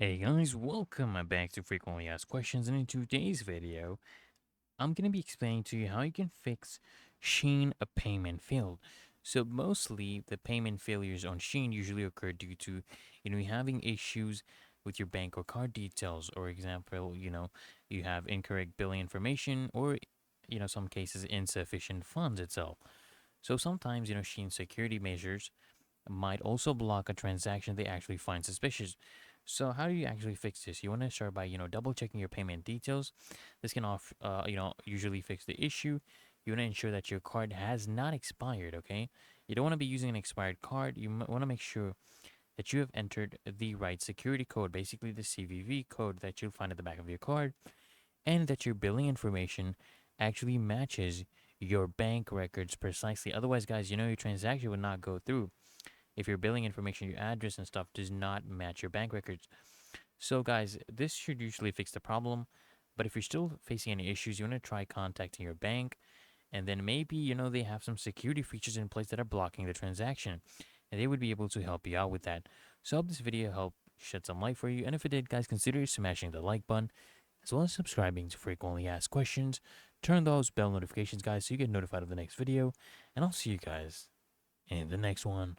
Hey guys, welcome back to Frequently Asked Questions, and in today's video, I'm going to be explaining to you how you can fix Shein a payment failed. So mostly the payment failures on Shein usually occur due to, you having issues with your bank or card details, or example, you have incorrect billing information or, some cases insufficient funds itself. So sometimes, Shein security measures might also block a transaction they actually find suspicious. So how do you actually fix this? You want to start by, double checking your payment details. This can usually fix the issue. You want to ensure that your card has not expired, okay? You don't want to be using an expired card. You want to make sure that you have entered the right security code, basically the CVV code that you'll find at the back of your card, and that your billing information actually matches your bank records precisely. Otherwise, guys, your transaction would not go through if your billing information, your address and stuff does not match your bank records. So guys, this should usually fix the problem. But if you're still facing any issues, you want to try contacting your bank, and then maybe, they have some security features in place that are blocking the transaction, and they would be able to help you out with that. So I hope this video helped shed some light for you. And if it did, guys, consider smashing the like button as well as subscribing to frequently asked questions. Turn those bell notifications, guys, so you get notified of the next video. And I'll see you guys in the next one.